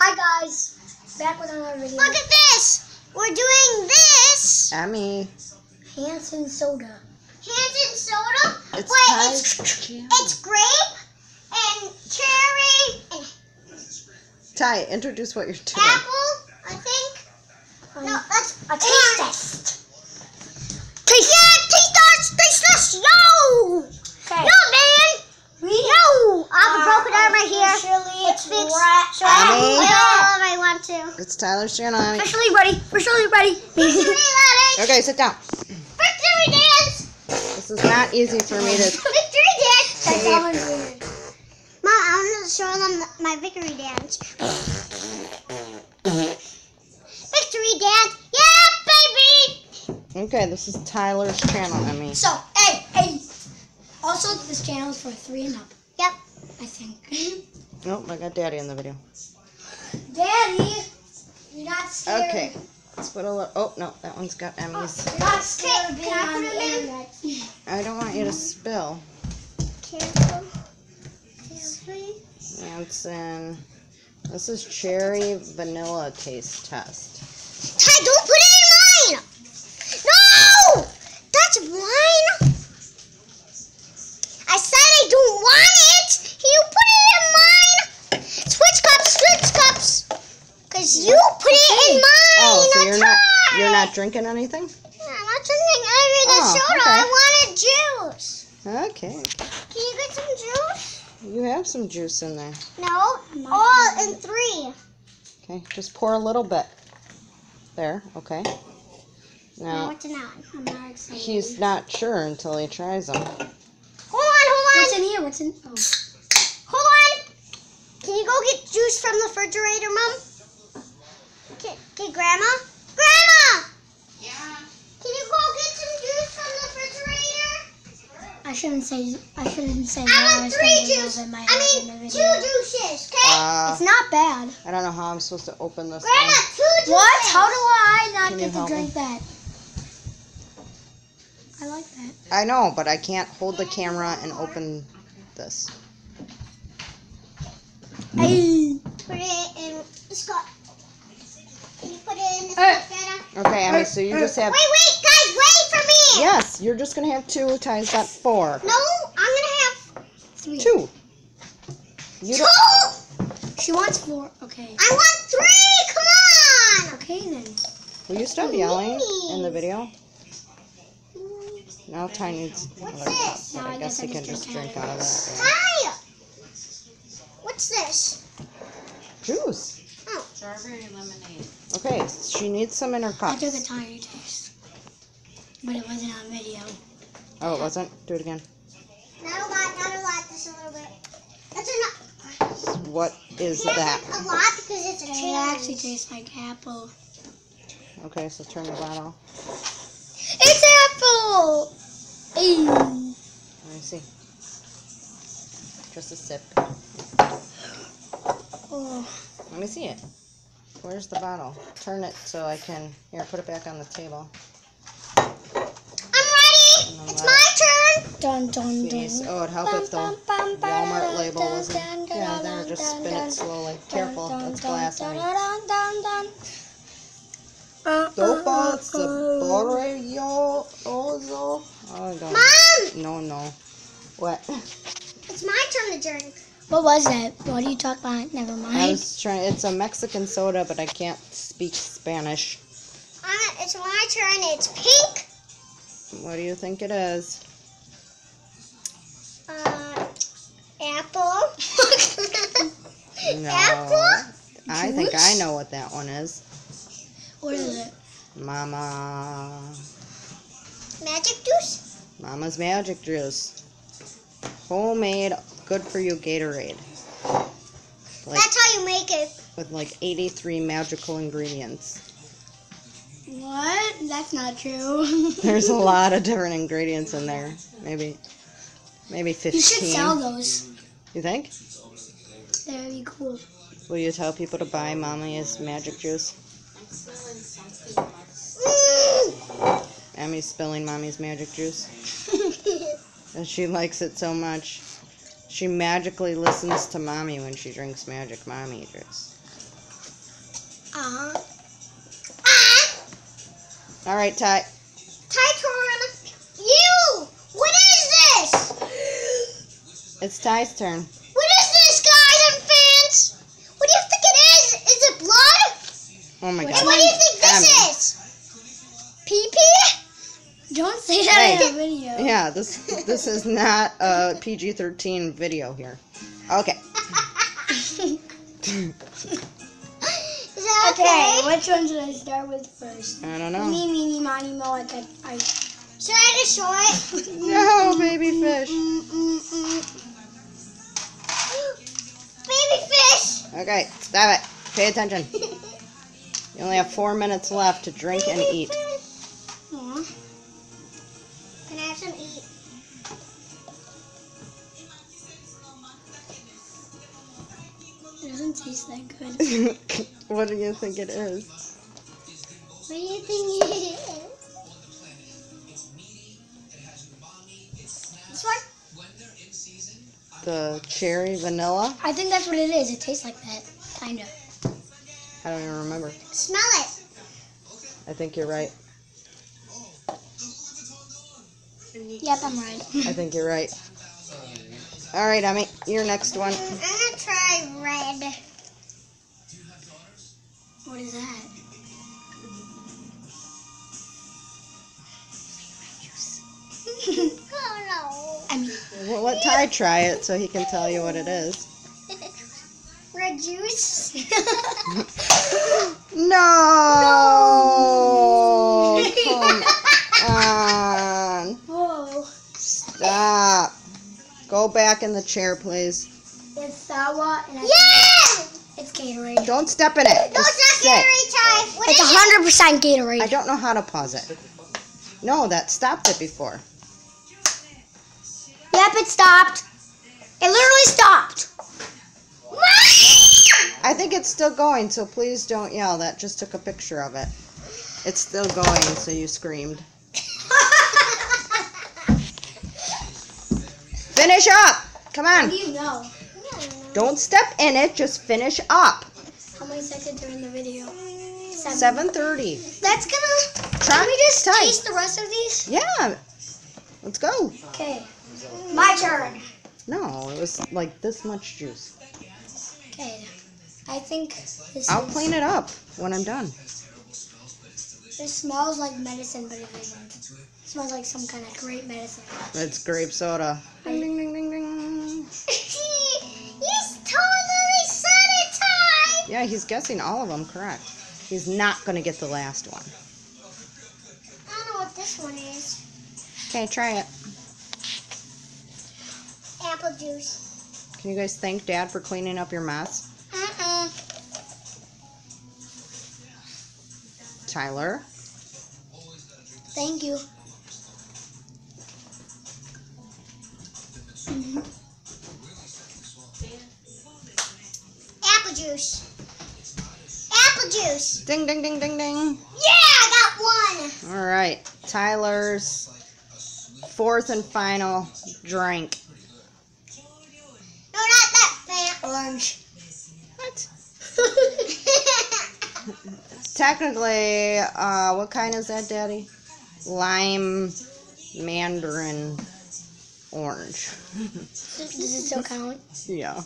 Hi guys, back with another video. Look at this! We're doing this! Emmy. Hanson soda. Hanson soda? It's it's grape and cherry and Ty, introduce what you're doing. apple, I think. No, that's a taste test. Taste test, yo! Okay. Yo, man! Yo! I have a broken arm right here. It's fixed. So I can Emmy. do all I want to. It's Tyler's channel, Emmy. Officially ready. Officially ready. Okay, sit down. Victory dance! This is not easy for me to... Victory dance! That's all I'm doing. Mom, I want to show them my victory dance. Victory dance! Yeah, baby! Okay, this is Tyler's channel, Emmy. So, hey. Also, this channel is for 3 and up. Yep. I think. Nope, I got Daddy in the video. Daddy, you're not scared. Okay, let's put a little... Oh, no, that one's got Emmy's. You're not scared of being Can I on put the it in? internet. I don't want you to spill. Careful. Hanson. This is cherry vanilla taste test. Ty, don't put it in mine! No! That's mine! I said I don't want it! You put it in mine! Switch cups! Because you put it in mine! Oh, so Ty. you're not drinking anything? I'm not drinking any of the Oh, soda. okay. I wanted juice. Okay. Can you get some juice? You have some juice in there. No, all in 3. Okay, just pour a little bit. There, okay. No, Now, what's in that? I'm not excited. he's not sure until he tries them. Hold on. What's in here? What's in? Oh. Hold on. Can you go get juice from the refrigerator, Mom? Okay, Grandma? Grandma! Yeah? Can you go get some juice from the refrigerator? I shouldn't say I that. want 3 juices. In my I head mean, in the 2 video. juices, okay? It's not bad. I don't know how I'm supposed to open this Grandma, one. 2 juices. What? How do I not Can you get to help drink me? that? I like that. I know, but I can't hold the camera and open this. Hey. Put it in this cup. Can you put it in this Hey. cup, Dada? Okay, Emmy, so you just have... Wait, guys, wait for me! Yes, you're just going to have 2. Ty's got 4. No, I'm gonna have 3. 2. You 2! don't... She wants 4. Okay. I want 3! Come on! Okay then. Will you stop yelling in the video? Now Ty needs What's another cup, this? but No, I guess he can just drink out of that. Hi! What's this? Juice. Oh. Strawberry lemonade. Okay, she needs some in her I cups. took a tiny taste, but it wasn't on video. Oh, it wasn't? Do it again. Not a lot, just a little bit. That's enough. What is Can't that? put a lot because it's a It cherry. actually tastes like apple. Okay, so turn the bottle. It's apple. Hey. Let me see. Just a sip. Oh. Let me see it. Where's the bottle? Turn it so I can... Here, put it back on the table. I'm ready. And then It's let my turn. Dun dun dun. Jeez. Oh, it'd help if the Walmart label wasn't... Yeah, there, just spin it slowly. Careful, that's glass on me. Sopas, Saboreyo, Ozo. Oh, God. Mom, No. What? it's my turn to drink. What was that? What are you talking about? Never I mind. was trying... It's a Mexican soda, but I can't speak Spanish. It's my turn. It's pink. What do you think it is? Apple. No. Apple? I think I know what that one is. What is it? Mama. Magic juice. Mama's Magic Juice. Homemade, good for you Gatorade. Like, That's how you make it. with like 83 magical ingredients. What? That's not true. There's a lot of different ingredients in there. Maybe 15. You should sell those. You think? That would be cool. Will you tell people to buy Mama's Magic Juice? I'm smelling something. Emmy's spilling Mommy's Magic Juice. And she likes it so much. She magically listens to Mommy when she drinks Magic Mommy juice. Uh-huh. All right, Ty. Ty-Torama. You! What is this? It's Ty's turn. What is this, guys and fans? What do you think it is? Is it blood? Oh my And God. what do you think this Emmy. is? Pee-pee? Don't say that Hey. in the video. Yeah, this is not a PG-13 video here. Okay. Is that Okay, okay? which one should I start with first? I don't know. Meeny, meeny, miny, mo. I Should I just show it? No, baby fish. Baby fish! Okay, stop it. Pay attention. You only have 4 minutes left to drink and eat. Aw. Can I have some eat? It doesn't taste that good. What do you think it is? What do you think it is? This one? The cherry vanilla? I think that's what it is. It tastes like that. Kinda. I don't even remember. Smell it. I think you're right. Yep, I'm right. I think you're right. All right, Emmy, your next one. I'm gonna try red. What is that? Oh I mean, Well, let Ty try it so he can tell you what it is. no. Red juice? No! Come on. whoa. Stop. Go back in the chair, please. It's sour and Yeah! it's Gatorade. Don't step in it. No, Just it's not sit. Gatorade time. What It's is it? 100% Gatorade. I don't know how to pause it. No, that stopped it before. Yep, it stopped. It literally stopped. I think it's still going, so please don't yell. That just took a picture of it. It's still going, so you screamed. Finish up! Come How on. do you know? Don't step in it, just finish up. How many seconds are in the video? 7:30. That's gonna. Try Can we just Ty. taste the rest of these? Yeah. Let's go. Okay. My turn. No, it was like this much juice. Okay. I think this I'll is- clean it up when I'm done. It smells like medicine, but it isn't. It smells like some kind of great medicine. It's grape soda. Ding, ding, ding, ding, ding. He's totally said it, Ty. Yeah, he's guessing all of them correct. He's not going to get the last one. I don't know what this one is. Okay, try it. Apple juice. Can you guys thank Dad for cleaning up your mess? Tyler? Thank you. Apple juice. Apple juice. Ding, ding, ding, ding, ding. Yeah, I got one. All right, Tyler's fourth and final drink. No, not that fan. Orange. What? Technically, what kind is that, Daddy? Lime, mandarin, orange. Does it still count? Yeah.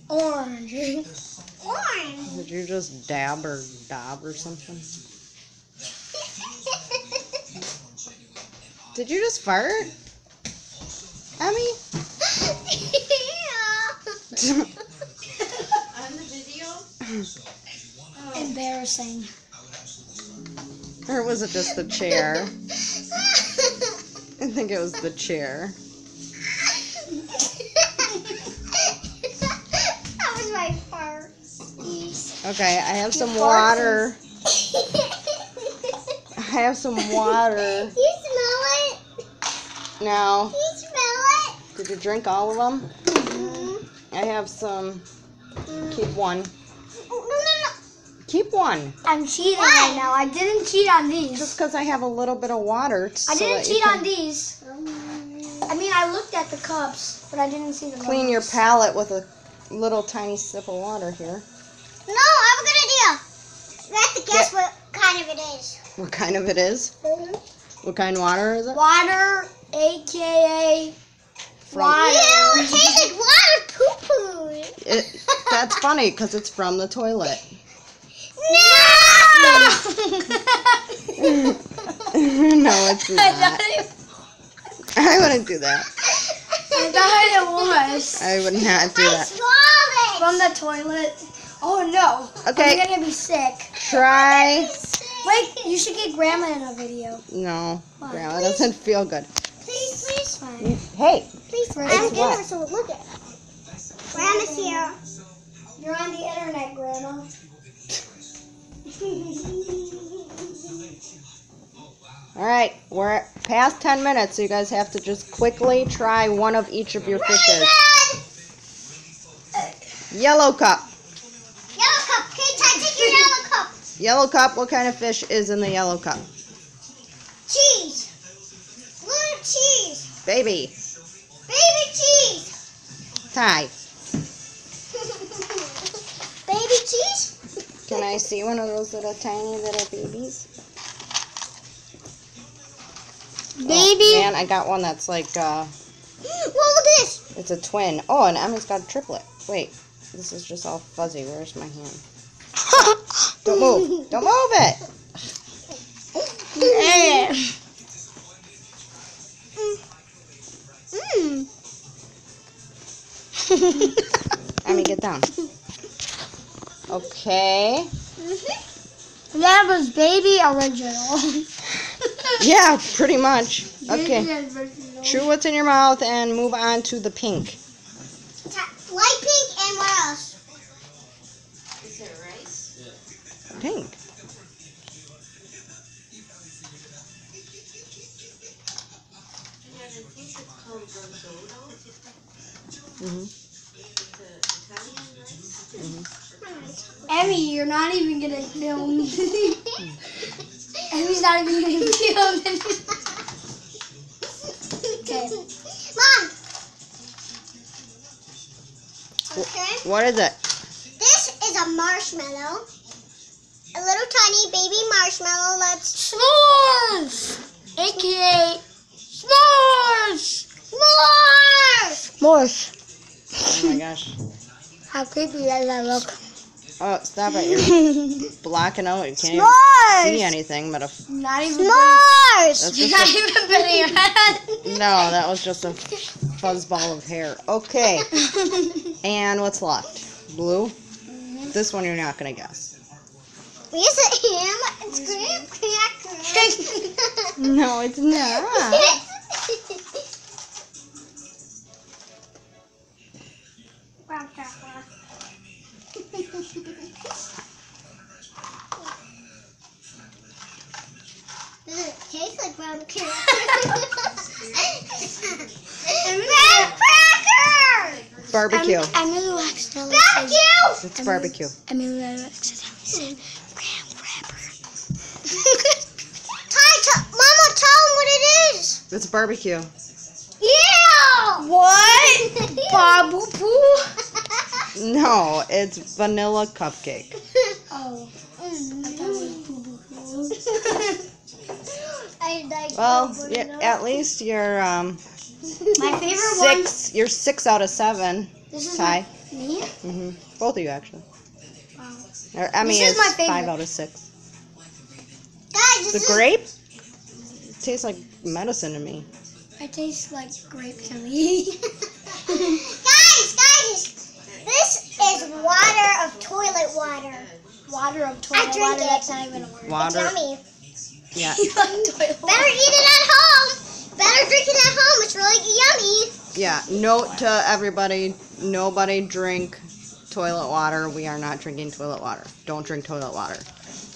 Orange. Orange. Did you just dab or daub or something? Did you just fart? Emmy? On the video? Embarrassing. Or was it just the chair? I think it was the chair. That was my fart. Okay, I have some water. I have some water. You smell it? Now, You smell it? did you drink all of them? I have some. Keep one. Oh, no. Keep one. I'm cheating Why? right now. I didn't cheat on Just these. because I have a little bit of water. I didn't cheat on these. I mean, I looked at the cups, but I didn't see the Clean your logos. palate with a little tiny sip of water here. No, I have a good idea. What kind of it is? What kind of water is it? Water, aka From- water. Ew, it tastes like water poo-poo. That's funny because it's from the toilet. No! No, it's I not. thought I wouldn't do that. it was I would not do I that. swallowed from the toilet. Oh no! Okay. I'm gonna be sick. Try. Wait, you should get Grandma in a video. No, Why? Grandma doesn't feel good. Please, please. Fine. Hey, Please, Right. I'm It's dinner, what? so look at. Grandma's here. You're on the internet, Grandma. all right, we're past 10 minutes, so you guys have to just quickly try one of each of your fishes. Yellow cup. Yellow cup. Okay, Ty, take your yellow cup. Yellow cup, what kind of fish is in the yellow cup? Cheese. Blue cheese. Baby. Baby cheese. Ty, Baby cheese? can I see one of those little tiny little babies? Baby. Oh, man, I got one that's like, Whoa, look at this. it's a twin. Oh, and Emmy's got a triplet. Wait, this is just all fuzzy. Where's my hand? Don't move. Don't move it. Emmy, get down. Okay. That was baby original. Yeah, pretty much. Okay. Baby original. Chew what's in your mouth and move on to the pink. Light pink and what else? Is it rice? Pink. Yeah, I think it's called risotto. Mhm. It's Italian rice. Emmy, you're not even gonna film. Emmy's not even gonna film. Okay. Mom. Okay. What is it? This is a marshmallow. A little tiny baby marshmallow. Let's S'mores! AKA s'mores! more. S'mores. Oh my gosh. How creepy does that look? Oh, stop it. You're blocking out. You can't even see anything but a... Not even S'mores. That's You're just not even putting your head. No, that was just a fuzzball of hair. Okay. And what's left? Blue? This one you're not going to guess. We use a ham. It's graham cracker. No, it's not. Brown cracker. Does it taste like brown cracker? Brown cracker! Barbecue. Emily accidentally Barbecue! It's barbecue. Emily accidentally said graham crapper. Mama, tell him what it is. It's barbecue. Yeah! What? Babu poo? No, it's vanilla cupcake. Oh. I thought it was boo boo. I like Well, bubble yeah, milk. at least you're My favorite one. 6. You're 6 out of 7. This is Ty. me. Mhm. Both of you actually. Wow. Or Emmy This is is my 5 favorite. out of 6. Guys, this The is grape? It tastes like medicine to me. It tastes like grape to me. guys, this is water of toilet water. Water of I toilet drink water. it. That's not even a word. It's Water. yummy. Yeah. You like toilet water? Better eat it at home. Better drink it at home. It's really yummy. Yeah. Note to everybody: nobody drink toilet water. We are not drinking toilet water. Don't drink toilet water.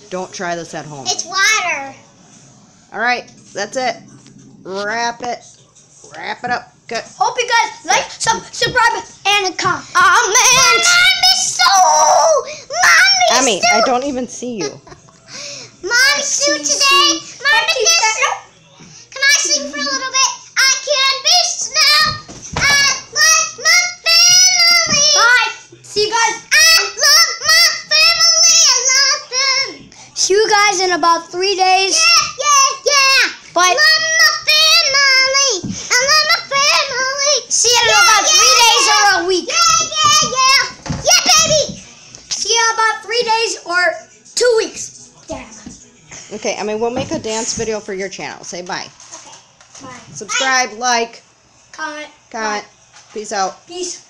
Don't try this at home. It's water. All right, that's it. Wrap it. Wrap it up. Good. Hope you guys like, subscribe, and comment. Emmy, I don't even see you. Mommy, Sue today. Mommy, can I sing for a little bit? I can be snow. I like my family. Bye. See you guys. I love my family. I love them. See you guys in about 3 days. Yeah. But I love my family. I love my family. see you in about 3 days or a week. Yeah, baby. See you in about 3 days or 2 weeks. Damn. Okay, I mean, we'll make a dance video for your channel. Say bye. Bye. Subscribe, like, Comment. comment. Peace out. Peace.